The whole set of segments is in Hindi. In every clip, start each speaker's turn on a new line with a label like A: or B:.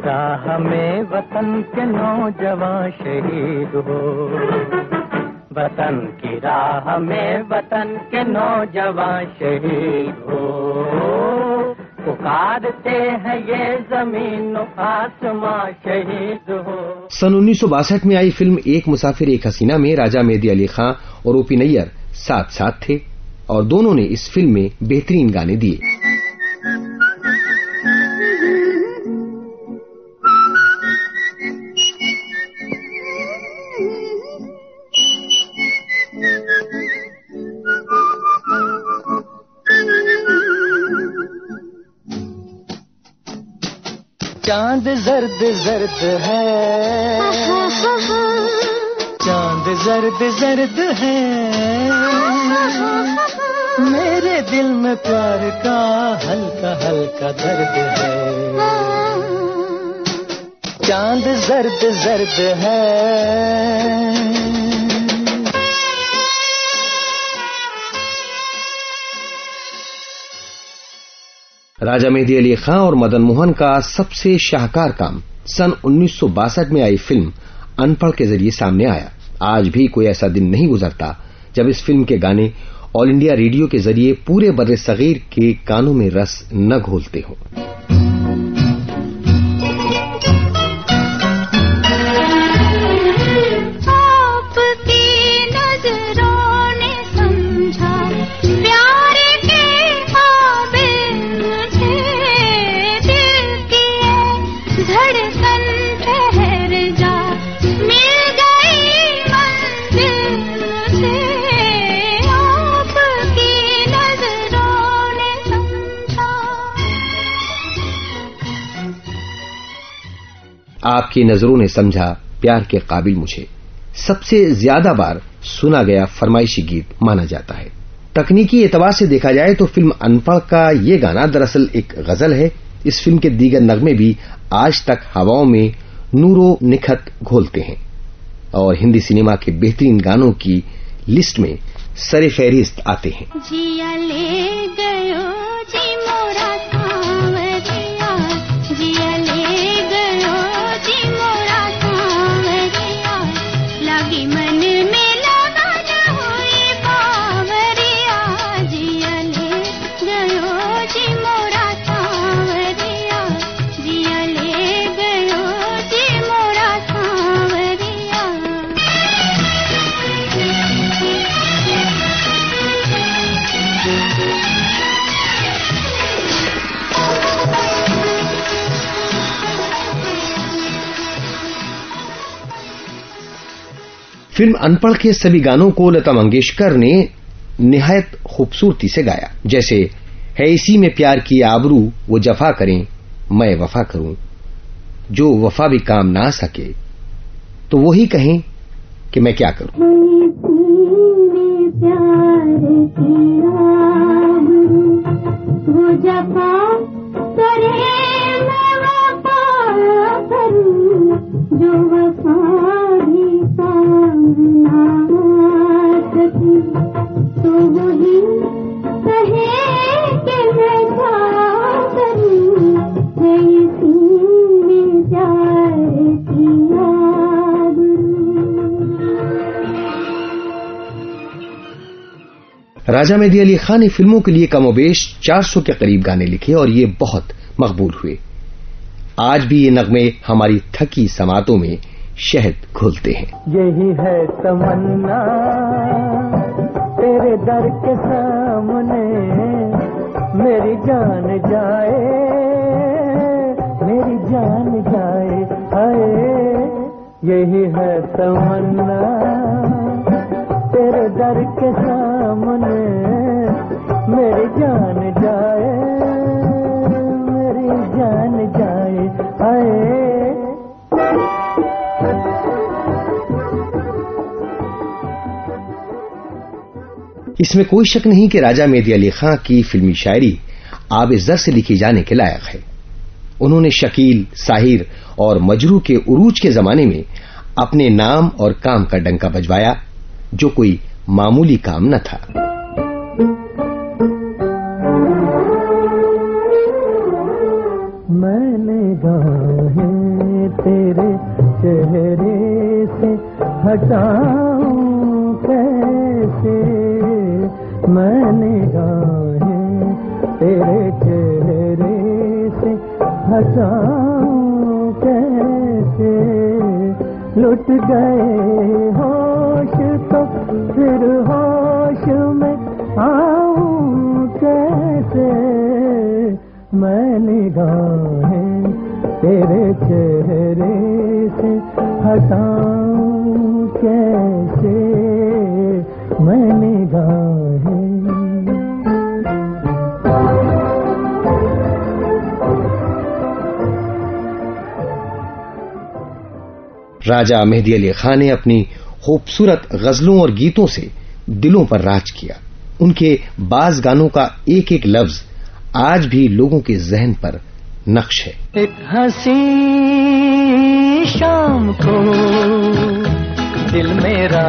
A: राह में वतन के नौजवान शहीद हो, वतन की राह में वतन के नौजवान शहीद हो, पुकारते हैं ये जमीन आसमां शहीद हो।
B: सन 1962 में आई फिल्म एक मुसाफिर एक हसीना में राजा मेहदी अली खां और ओपी नैयर साथ साथ थे और दोनों ने इस फिल्म में बेहतरीन गाने दिए।
A: चांद जर्द जर्द है, चांद जर्द जर्द है, मेरे दिल में प्यार का हल्का हल्का दर्द है। चांद जर्द जर्द है।
B: राजा मेहदी अली खां और मदन मोहन का सबसे शाहकार काम सन 1962 में आई फिल्म अनपढ़ के जरिए सामने आया। आज भी कोई ऐसा दिन नहीं गुजरता जब इस फिल्म के गाने ऑल इंडिया रेडियो के जरिए पूरे बर्रे सगीर के कानों में रस न घोलते हों। आपकी नजरों ने समझा प्यार के काबिल मुझे सबसे ज्यादा बार सुना गया फरमाइशी गीत माना जाता है। तकनीकी एतबार से देखा जाए तो फिल्म अनपढ़ का ये गाना दरअसल एक गजल है। इस फिल्म के दीगर नगमे भी आज तक हवाओं में नूरो निखत घोलते हैं और हिंदी सिनेमा के बेहतरीन गानों की लिस्ट में सरे फहरिस्त आते हैं।
C: जिया ले गयो जी मोरा सांवरिया, जिया ले गयो जी मोरा सांवरिया, लागी मन में लगा न हुई बावरिया, जिया ले गयो जी मोरा सांवरिया, जिया ले गयो जी मोरा सांवरिया।
B: फिल्म अनपढ़ के सभी गानों को लता मंगेशकर ने निहायत खूबसूरती से गाया। जैसे है इसी में प्यार की आबरू, वो जफा करें मैं वफा करूं, जो वफा भी काम ना सके तो वही कहें कि मैं क्या करूं।
C: वो जफा करे मैं वफा करूं, जो वफा भी काम ना सकी तो वही कहे कि मैं क्या करूं, है इसी में प्यार की आबरू।
B: राजा मेहदी अली खां ने फिल्मों के लिए कमोबेश 400 के करीब गाने लिखे और ये बहुत मकबूल हुए। आज भी ये नगमे हमारी थकी समातों में शहद घोलते हैं।
A: यही है तमन्ना तेरे दर के सामने, मेरी जान जाए, मेरी जान जाए, हाय यही है तमन्ना तेरे दर के सामने, मेरी जान जाए, मेरी जान जाए, हाय।
B: इसमें कोई शक नहीं कि राजा मेहदी अली खां की फिल्मी शायरी आब-ए-ज़र से लिखी जाने के लायक है। उन्होंने शकील, साहिर और मजरू के उरूज के जमाने में अपने नाम और काम का डंका बजवाया, जो कोई मामूली काम न था।
A: मैंने गाहें हटाऊं कैसे मैं निगाहें तेरे चेहरे से, हटाऊं कैसे लुट गए होश तो फिर होश में आऊं कैसे मैं निगाहें तेरे चेहरे से, हटाऊं कैसे मैं निगाहें।
B: राजा मेहदी अली खान ने अपनी खूबसूरत गजलों और गीतों से दिलों पर राज किया। उनके बाज गानों का एक एक लफ्ज आज भी लोगों के जहन पर नक्श है।
A: एक हंसी शाम को दिल मेरा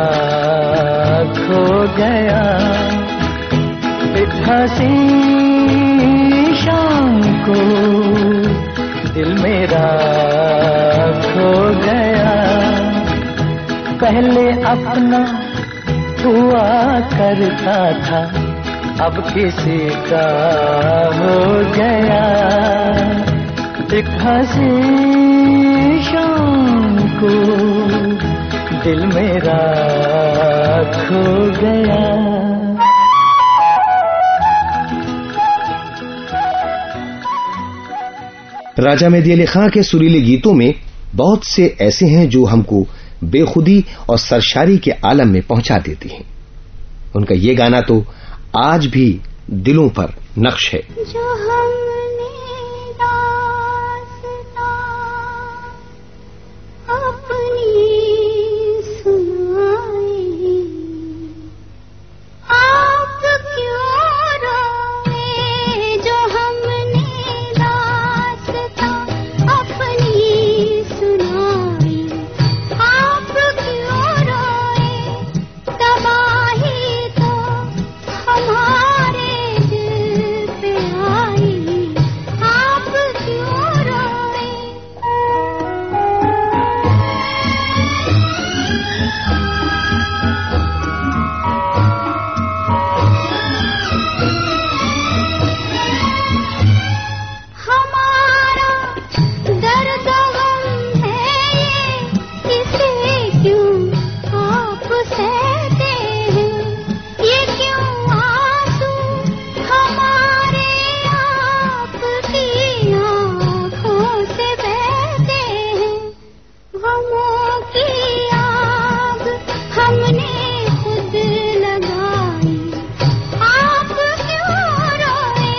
A: खो गया, एक हंसी शाम को दिल मेरा खो गया। पहले अपना हुआ करता था, अब किसी का हो गया। एक हंसी शाम को दिल मेरा खो गया।
B: राजा मेहदी अली खां के सुरीले गीतों में बहुत से ऐसे हैं जो हमको बेखुदी और सरशारी के आलम में पहुंचा देते हैं। उनका ये गाना तो आज भी दिलों पर नक्श है।
C: जो हमने दास्तां अपनी सुनाई, आप क्यों रोए। जो हमने दास्तां अपनी सुनाई, आप क्यों रोए। तबाही तो हमारे दिल पे आई, आप क्यों रोए। हमारा दर्द गम है ये, इसे क्यों आप सहते हैं। ये क्यों आंसू हमारे आपकी आँखों से बहते हैं। गमों की आग हमने खुद लगाई, आप क्यों रोए।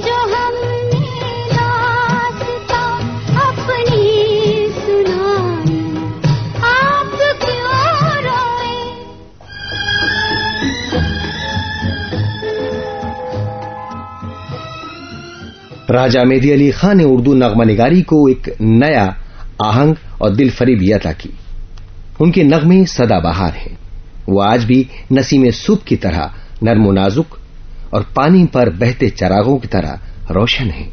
C: जो हमने दास्तां अपनी सुनाई, आप क्यों रोए।
B: राजा मेहदी अली खान ने उर्दू नगमानिगारी को एक नया आहंग और दिलफरेबी अता की। उनके नगमे सदाबहार हैं। वो आज भी नसीम सुबह की तरह नर्म नाजुक और पानी पर बहते चरागों की तरह रोशन हैं।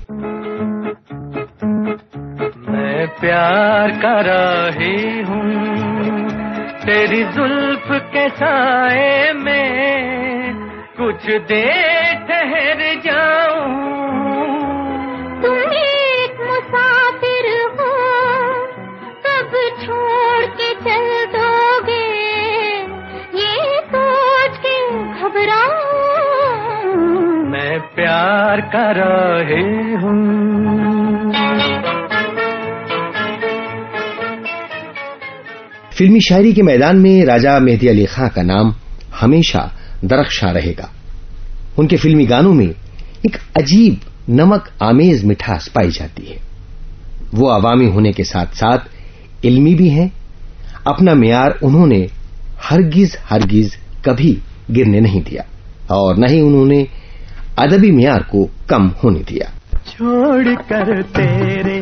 A: मैं प्यार का राही हूँ तेरी जुल्फ के साए में, कुछ देर ठहर जाऊं।
C: तुम एक मुसाफिर हो, कब छोड़ के चल दोगे। ये सोच के घबराऊं।
A: मैं प्यार का राही हूँ।
B: फिल्मी शायरी के मैदान में राजा मेहदी अली खां का नाम हमेशा दरख्शा रहेगा। उनके फिल्मी गानों में एक अजीब नमक आमेज मिठास पाई जाती है। वो अवामी होने के साथ साथ इल्मी भी हैं। अपना मियार उन्होंने हरगिज कभी गिरने नहीं दिया और न ही उन्होंने अदबी मियार को कम होने दिया।
A: छोड़ कर तेरे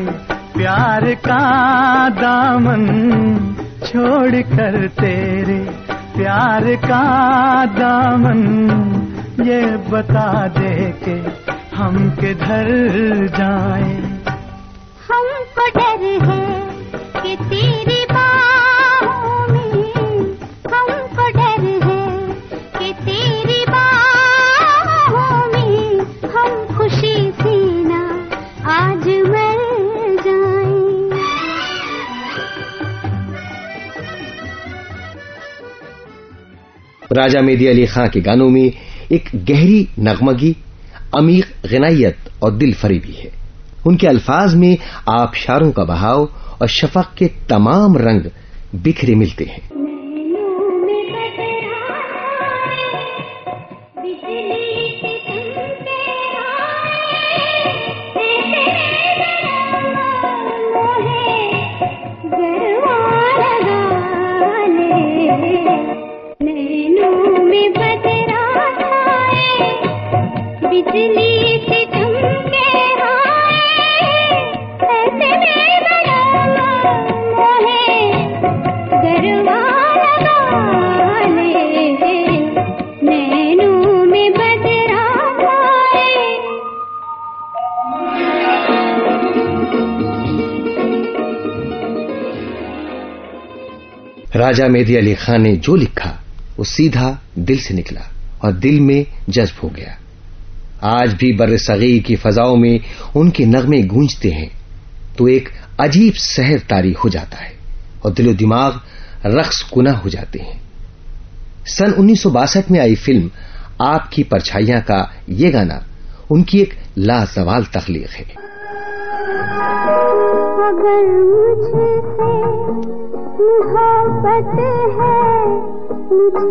A: प्यार का दामन, छोड़ कर तेरे प्यार का दामन, ये बता दे के हम किधर जाएं।
C: हमको डर है कि तेरी बाहों में
B: राजा मेहदी अली खां के गानों में एक गहरी नगमगी, अमीर गनायत और दिल फरेबी है। उनके अल्फाज में आबशारों का बहाव और शफक के तमाम रंग बिखरे मिलते हैं। राजा मेहदी अली खां ने जो लिखा वो सीधा दिल से निकला और दिल में जज्ब हो गया। आज भी बर्र सगीर की फजाओं में उनके नगमे गूंजते हैं तो एक अजीब सहर तारी हो जाता है और दिलो दिमाग रक्स कुना हो जाते हैं। सन 1962 में आई फिल्म आपकी परछाइयां का ये गाना उनकी एक लाजवाल तख्लीक है।
C: अगर मुझसे मोहब्बत है, मुझे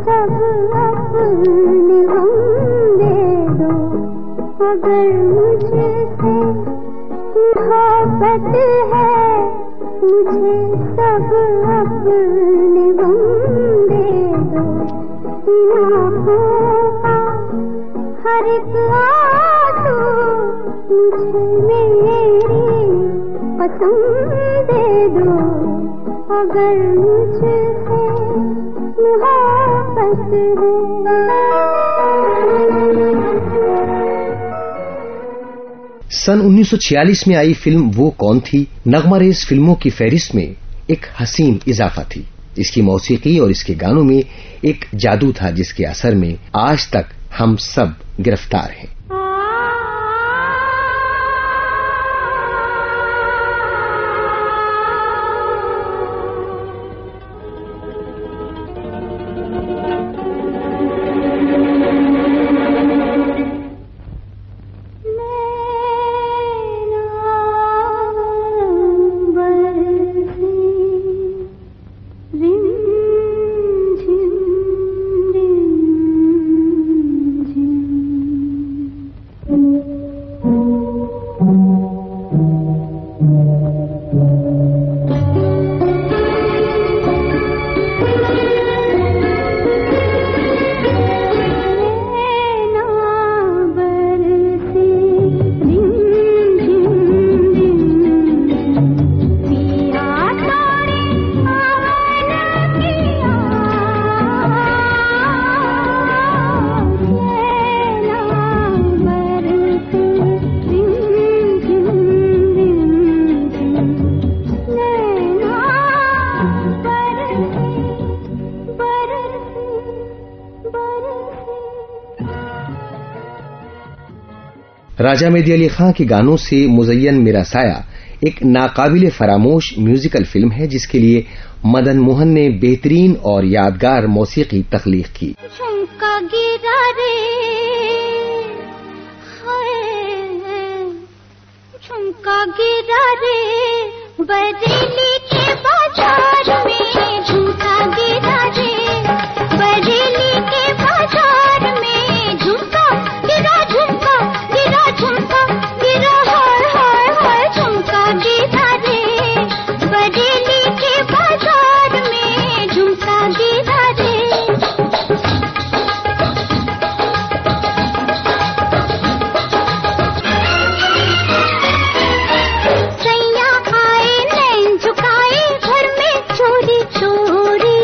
C: सब अपने गम दे दो। अगर मुझसे मोहब्बत है, मुझे सब अपने गम दे दो। इन आँखों का हर एक आंसू मुझे मेरी पसंद दे दो। अगर मुझसे मोहब्बत है।
B: सन 1946 में आई फिल्म वो कौन थी नगमारेज फिल्मों की फहरिस्त में एक हसीन इजाफा थी। इसकी मौसीकी और इसके गानों में एक जादू था जिसके असर में आज तक हम सब गिरफ्तार हैं। राजा मेहदी अली खां के गानों से मुज़य्यन मेरा साया एक नाकाबिले फरामोश म्यूजिकल फिल्म है जिसके लिए मदन मोहन ने बेहतरीन और यादगार मौसीकी तख्लीक की।
C: झुमका गिरा रे झुमका गिरा रे बरेली के बाजार में। झुमका गिरा रे बरेली के बाजार में। झुमका गिरा झुमका गिरा झुमका गिरा हाय हाय हाय। झुमका गिरा रे बरेली के बाजार में। झुमका गिरा रे। सैया आए नैन झुकाए घर में चोरी चोरी।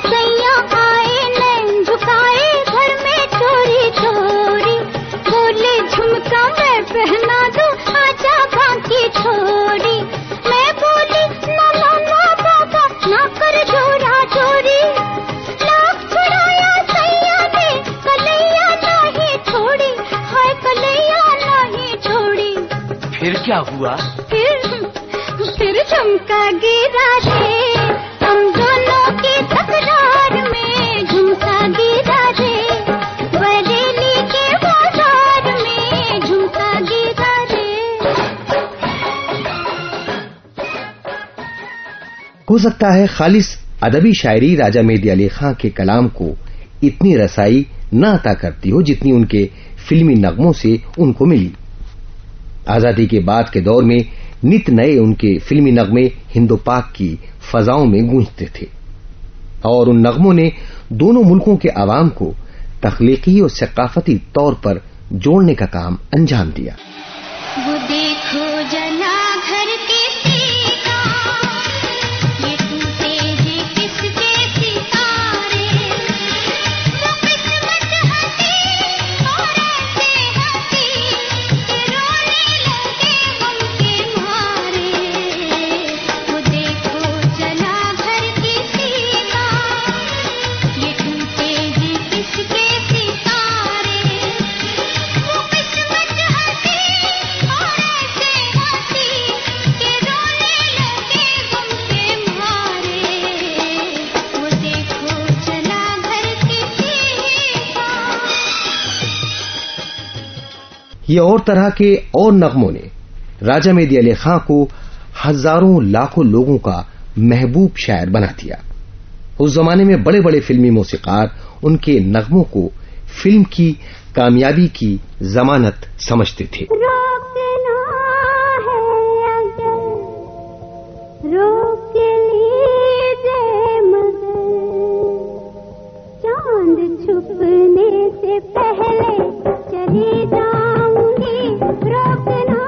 C: सैया आए नैन झुकाए घर में चोरी चोरी। बोले झुमका मैं पहना दूं आजा बाकी छोड़ी। मैं बोली ना ना ना बाबा ना कर चोरा चोरी। लाख छुड़ाया सैया ने कलैया नहीं छोड़ी। हाय कलैया नहीं छोड़ी।
A: फिर क्या हुआ?
C: फिर झुमका गिरा रे हम दोनों की
B: हो सकता है खालिस अदबी शायरी राजा मेहदी अली खां के कलाम को इतनी रसाई न अता करती हो जितनी उनके फिल्मी नगमों से उनको मिली। आजादी के बाद के दौर में नित नए उनके फिल्मी नगमे हिंदो पाक की फजाओं में गूंजते थे और उन नगमों ने दोनों मुल्कों के आवाम को तख्लीकी और सकाफती तौर पर जोड़ने का काम अंजाम दिया।
C: वो देखो जना घर के सीता, ये टूटे हैं किसके सितारे, वो किस्मत हंसी और ऐसे हंसी कि रोने लगे गम के मारे। वो देखो जना घर की सीता, ये टूटे हैं किसके सितारे, वो किस्मत हंसी और ऐसे हंसी कि रोने लगे गम के मारे। वो देखो जना घर की सीता।
B: ये और तरह के और नगमों ने राजा मेहदी अली खां को हजारों लाखों लोगों का महबूब शायर बना दिया। उस जमाने में बड़े बड़े फिल्मी मौसीकार उनके नगमों को फिल्म की कामयाबी की जमानत समझते थे।
C: रोकना है अगर रोक लीजिए मगर, चांद छुपने से पहले चली जाऊंगी। रोकना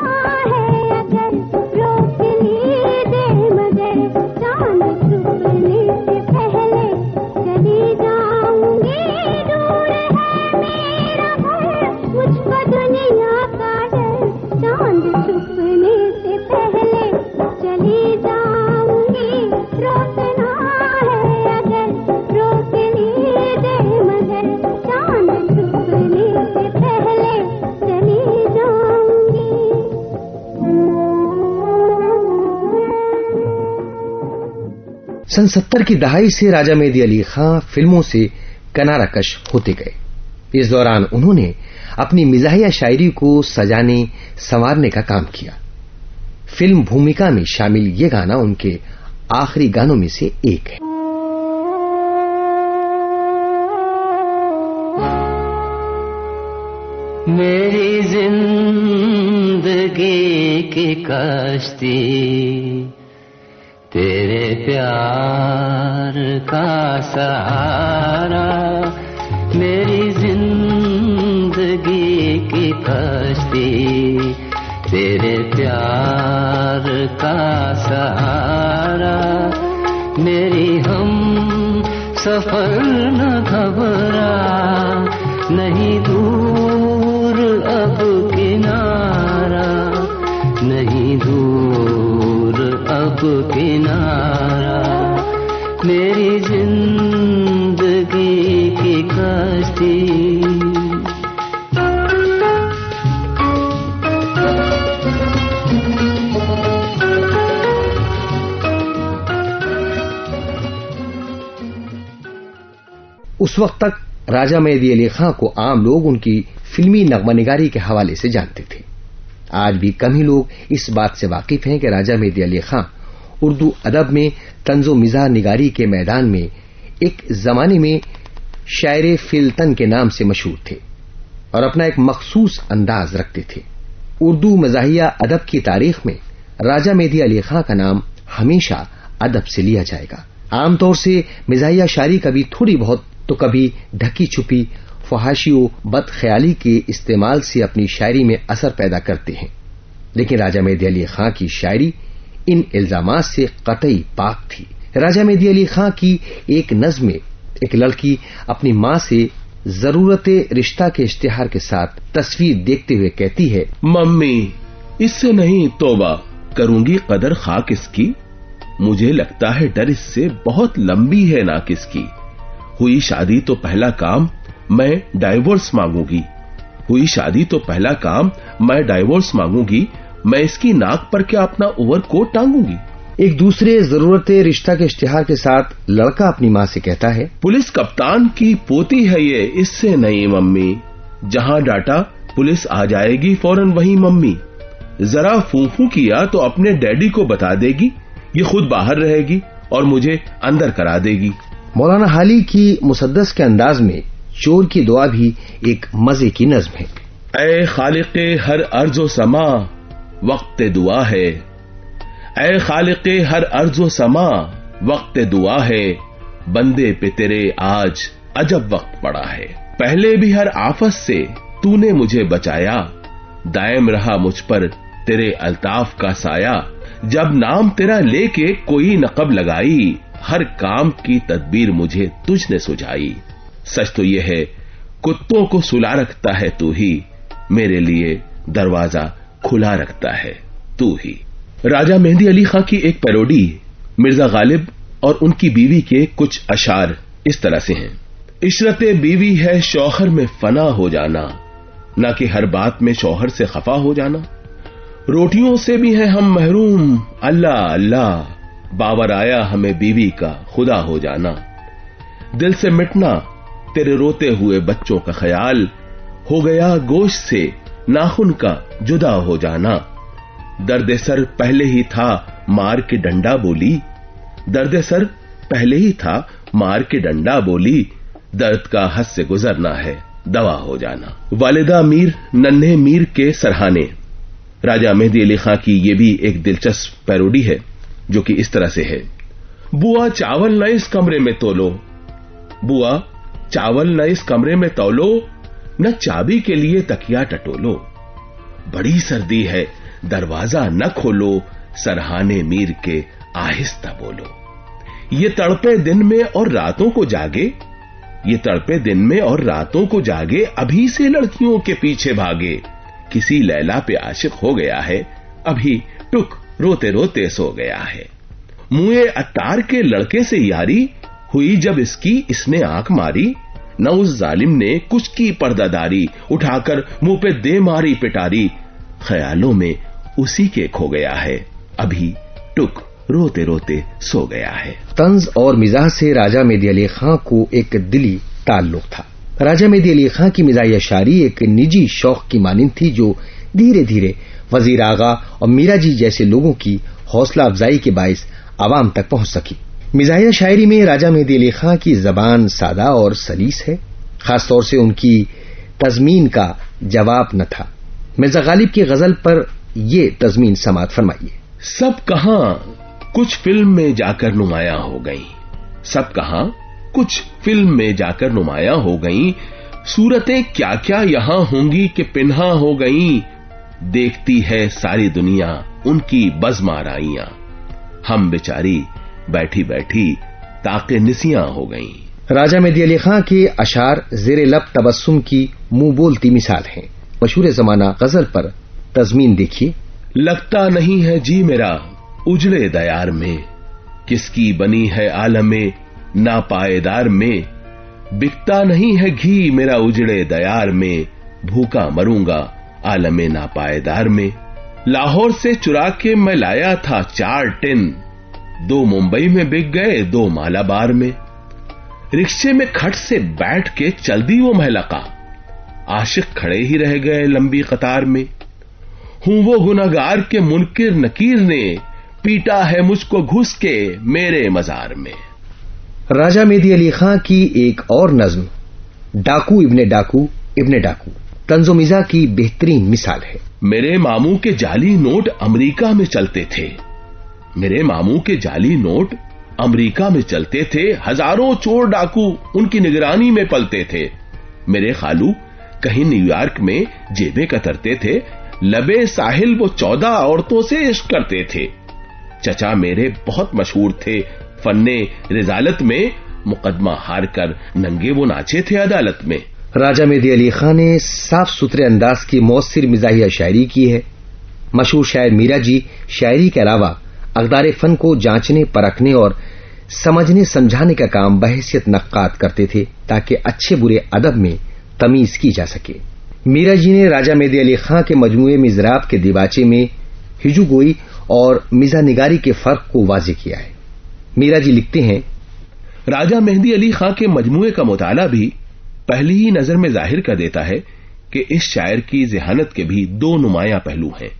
C: है अगर रोक लीजिए मगर, चांद छुपने से पहले चली जाऊंगी। दूर है मेरा घर, मुझको दुनिया का डर, चांद छुपने से पहले चली जाऊंगी। रोकना है अगर रोक लीजिए मगर, चांद छुपने से पहले चली जाऊंगी।
B: सन 70 की दहाई से राजा मेहदी अली खां फिल्मों से किनाराकश होते गए। इस दौरान उन्होंने अपनी मिजाहिया शायरी को सजाने संवारने का काम किया। फिल्म भूमिका में शामिल ये गाना उनके आखिरी गानों में से एक है।
A: मेरी जिंदगी की कश्ती तेरे प्यार का सहारा, मेरी जिंदगी की कश्ती तेरे प्यार का सहारा, मेरी हम सफर न घबरा, नहीं दूर अब किनारा, नहीं दूर अब किनारा, मेरी जिंदगी की कश्ती।
B: उस वक्त तक राजा मेहदी अली खां को आम लोग उनकी फिल्मी नगमानिगारी के हवाले से जानते थे। आज भी कम ही लोग इस बात से वाकिफ हैं कि राजा मेहदी अली खां उर्दू अदब में तंजो मिजाह निगारी के मैदान में एक जमाने में शायर फिलतन के नाम से मशहूर थे और अपना एक मखसूस अंदाज रखते थे। उर्दू मजाहिया अदब की तारीख में राजा मेहदी अली खां का नाम हमेशा अदब से लिया जाएगा। आमतौर से मिजाहिया शायरी कभी थोड़ी बहुत तो कभी ढकी छुपी फहाशियों बदख्याली के इस्तेमाल से अपनी शायरी में असर पैदा करते हैं, लेकिन राजा मेहदी अली खां की शायरी इन इल्जामात से कतई पाक थी। राजा मेहदी अली खां की एक नज्म में एक लड़की अपनी मां से जरूरत रिश्ता के इश्तिहार के साथ तस्वीर देखते हुए कहती है,
D: मम्मी इससे नहीं तौबा करूंगी कदर खाक इसकी, मुझे लगता है डर इससे बहुत लंबी है ना किसकी, हुई शादी तो पहला काम मैं डाइवोर्स मांगूंगी, हुई शादी तो पहला काम मैं डाइवोर्स मांगूंगी, मैं इसकी नाक पर क्या अपना ओवरकोट टांगूंगी।
B: एक दूसरे जरूरत रिश्ता के इश्तिहार के साथ लड़का अपनी मां से कहता है,
D: पुलिस कप्तान की पोती है ये इससे नहीं मम्मी, जहां डाटा पुलिस आ जाएगी फौरन वहीं मम्मी, जरा फूफू किया तो अपने डैडी को बता देगी, ये खुद बाहर रहेगी और मुझे अंदर करा देगी।
B: मौलाना हाली की मुसद्दस के अंदाज में चोर की दुआ भी एक मजे की नज्म है।
D: ऐ खालिक़े हर अर्ज़ो समा वक्त दुआ है, ऐ खालिक़े हर अर्ज़ो समा वक्त दुआ है, बंदे पे तेरे आज अजब वक्त पड़ा है। पहले भी हर आफत से तूने मुझे बचाया, दायम रहा मुझ पर तेरे अल्ताफ का साया। जब नाम तेरा लेके कोई नक़ब लगाई, हर काम की तदबीर मुझे तुझने सुझाई। सच तो ये है कुत्तों को सुला रखता है तू ही, मेरे लिए दरवाजा खुला रखता है तू ही। राजा मेहंदी अली खां की एक पैरोडी मिर्जा गालिब और उनकी बीवी के कुछ अशार इस तरह से हैं। इशरते बीवी है शौहर में फना हो जाना, ना कि हर बात में शौहर से खफा हो जाना। रोटियों से भी है हम महरूम, अल्लाह अल्लाह, बावर आया हमें बीवी का खुदा हो जाना। दिल से मिटना तेरे रोते हुए बच्चों का ख्याल, हो गया गोश्त से नाखून का जुदा हो जाना। दर्द सर पहले ही था मार के डंडा बोली, दर्द सर पहले ही था मार के डंडा बोली, दर्द का हद से गुजरना है दवा हो जाना। वालिदा मीर नन्हे मीर के सरहाने, राजा मेहंदी अली खां की ये भी एक दिलचस्प पैरोडी है जो कि इस तरह से है। बुआ चावल न इस कमरे में तोलो, बुआ चावल न इस कमरे में तौलो, न चाबी के लिए तकिया टटोलो। बड़ी सर्दी है दरवाजा न खोलो, सरहाने मीर के आहिस्ता बोलो। ये तड़पे दिन में और रातों को जागे, ये तड़पे दिन में और रातों को जागे, अभी से लड़कियों के पीछे भागे। किसी लैला पे आशिक हो गया है, अभी टुक रोते रोते सो गया है। मुए अत्तार के लड़के से यारी हुई जब इसकी, इसने आंख मारी, न उस जालिम ने कुछ की पर्दादारी, उठाकर मुंह पे दे मारी पिटारी। ख्यालों में उसी के खो गया है, अभी टुक रोते रोते सो गया है।
B: तंज और मिजाज से राजा मेहंदी अली खां को एक दिली ताल्लुक था। राजा मेहंदी अली खां की मिजाज शायरी एक निजी शौक की मानिंद थी जो धीरे धीरे वजीर आगा और मीरा जी जैसे लोगों की हौसला अफजाई के बायस आवाम तक पहुंच सकी। मिजाज शायरी में राजा मेहंदी अली खां की जबान सादा और सलीस है, खासतौर से उनकी तजमीन का जवाब न था। मिर्जा गालिब की गजल पर ये तजमीन समात फरमाइए।
D: सब कहां कुछ फिल्म में जाकर नुमाया हो गई, सब कहां कुछ फिल्म में जाकर नुमाया हो गई, सूरतें क्या क्या यहां होंगी कि पिन्हा हो गई। देखती है सारी दुनिया उनकी बज़माराइयां, हम बेचारी बैठी बैठी ताके निसियां हो गई।
B: राजा मेहंदी अली खां के अशार ज़ेरे लब तबस्सुम की मुंह बोलती मिसाल हैं। मशहूर जमाना गजल पर तजमीन देखिए।
D: लगता नहीं है जी मेरा उजड़े दयार में, किसकी बनी है आलमे ना पाएदार में। बिकता नहीं है घी मेरा उजड़े दयार में, भूखा मरूंगा आलमे ना पाएदार में। लाहौर से चुरा के मैं लाया था 4 टिन, 2 मुंबई में बिक गए 2 मालाबार में। रिक्शे में खट से बैठ के चल दी वो महलका, आशिक खड़े ही रह गए लंबी कतार में। हूं वो गुनहगार के मुनकिर नकीर ने, पीटा है मुझको घुस के मेरे मजार में।
B: राजा मेहंदी अली खां की एक और नज्म डाकू इब्ने डाकू तंजो मिजा की बेहतरीन मिसाल है।
D: मेरे मामू के जाली नोट अमेरिका में चलते थे, मेरे मामू के जाली नोट अमेरिका में चलते थे। हजारों चोर डाकू उनकी निगरानी में पलते थे। मेरे खालू कहीं न्यूयॉर्क में जेबें कतरते थे, लबे साहिल वो 14 औरतों से इश्क करते थे। चचा मेरे बहुत मशहूर थे फन्ने रिजालत में, मुकदमा हार कर नंगे वो नाचे थे अदालत में।
B: राजा मेहंदी अली खां ने साफ सुथरे अंदाज की मौसिर मिजाहिया शायरी की है। मशहूर शायर मीरा जी शायरी के अलावा अक़दार फन को जांचने परखने और समझने समझाने का काम बहैसियत नक्काद करते थे ताकि अच्छे बुरे अदब में तमीज की जा सके। मीरा जी ने राजा मेहंदी अली खां के मजमूए मिज़राब के दिबाचे में हिजुगोई और मिजानिगारी के फर्क को वाज़ेह किया है। मीरा जी लिखते हैं,
D: राजा मेहंदी अली खां के मजमूए का मुताला भी पहली ही नजर में जाहिर कर देता है कि इस शायर की ज़हानत के भी 2 नुमायां पहलू हैं।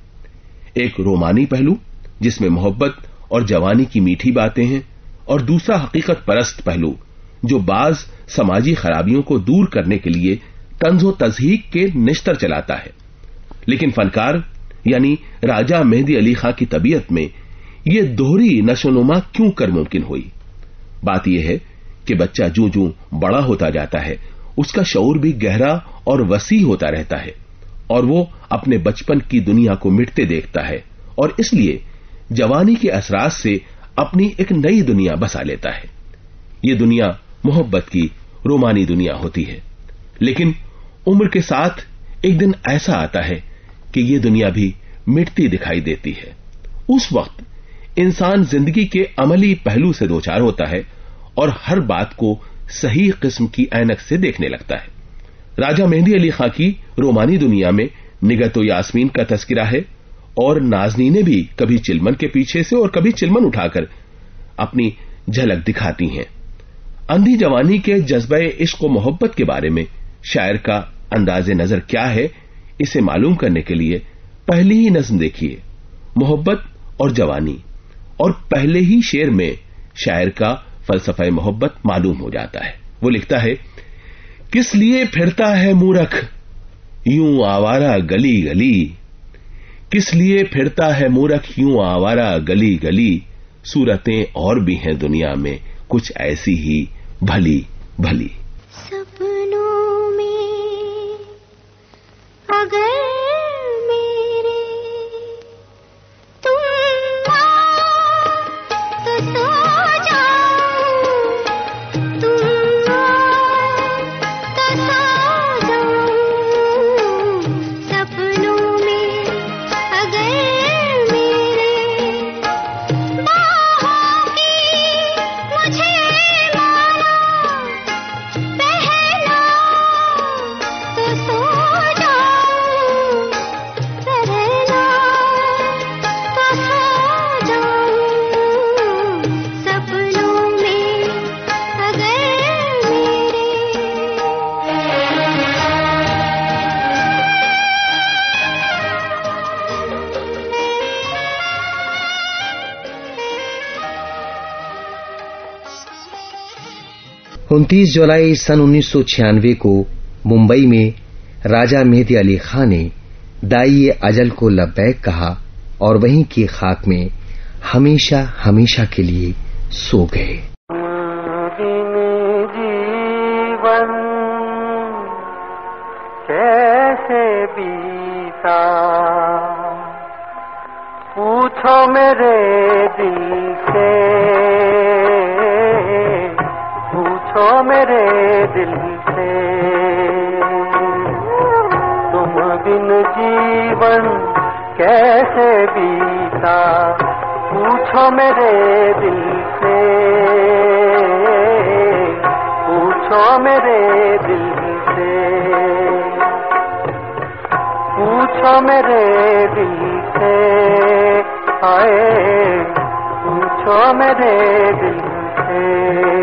D: एक रोमानी पहलू जिसमें मोहब्बत और जवानी की मीठी बातें हैं, और दूसरा हकीकत परस्त पहलू जो बाज समाजी खराबियों को दूर करने के लिए तंज़ो तज़हीक के निश्तर चलाता है। लेकिन फनकार यानी राजा मेहदी अली खां की तबीयत में ये दोहरी नशोनुमा क्यों कर मुमकिन हुई? बात यह है कि बच्चा जूं जूं बड़ा होता जाता है उसका शऊर भी गहरा और वसी होता रहता है और वो अपने बचपन की दुनिया को मिटते देखता है और इसलिए जवानी के असरात से अपनी एक नई दुनिया बसा लेता है। ये दुनिया मोहब्बत की रोमानी दुनिया होती है। लेकिन उम्र के साथ एक दिन ऐसा आता है कि ये दुनिया भी मिटती दिखाई देती है। उस वक्त इंसान जिंदगी के अमली पहलू से दोचार होता है और हर बात को सही किस्म की ऐनक से देखने लगता है। राजा मेहदी अली खां की रोमानी दुनिया में निगतो यास्मीन का तस्करा है और नाज़नीने भी कभी चिलमन के पीछे से और कभी चिलमन उठाकर अपनी झलक दिखाती हैं। अंधी जवानी के जज्बे इश्क व मोहब्बत के बारे में शायर का अंदाज़े नजर क्या है, इसे मालूम करने के लिए पहली ही नज़्म देखिए, मोहब्बत और जवानी, और पहले ही शेर में शायर का फलसफा मोहब्बत मालूम हो जाता है। वो लिखता है, किस लिए फिरता है मूरख यूं आवारा गली गली, किस लिए फिरता है मूरख यूं आवारा गली गली, सूरतें और भी हैं दुनिया में कुछ ऐसी ही भली भली।
C: सपनों में अगर मेरे तुम आओ तो सो जाऊं, तुम आओ तो सो जाऊं। सपनों में अगर मेरे बाहों की मुझे माला पहना तो सो जाऊं, पहना तो सो जाऊं। सपनों में अगर मेरे
B: उनतीस जुलाई सन 1996 को मुंबई में राजा मेहदी अली खां ने दाई अजल को लब्बैक कहा और वहीं की खाक में हमेशा हमेशा के लिए सो गए।
A: जीवन कैसे बीता पूछो मेरे दिल से, पूछो मेरे दिल से। तुम बिन जीवन कैसे बीता पूछो मेरे दिल से, पूछो मेरे दिल से, पूछो मेरे दिल से, आए पूछो मेरे दिल से।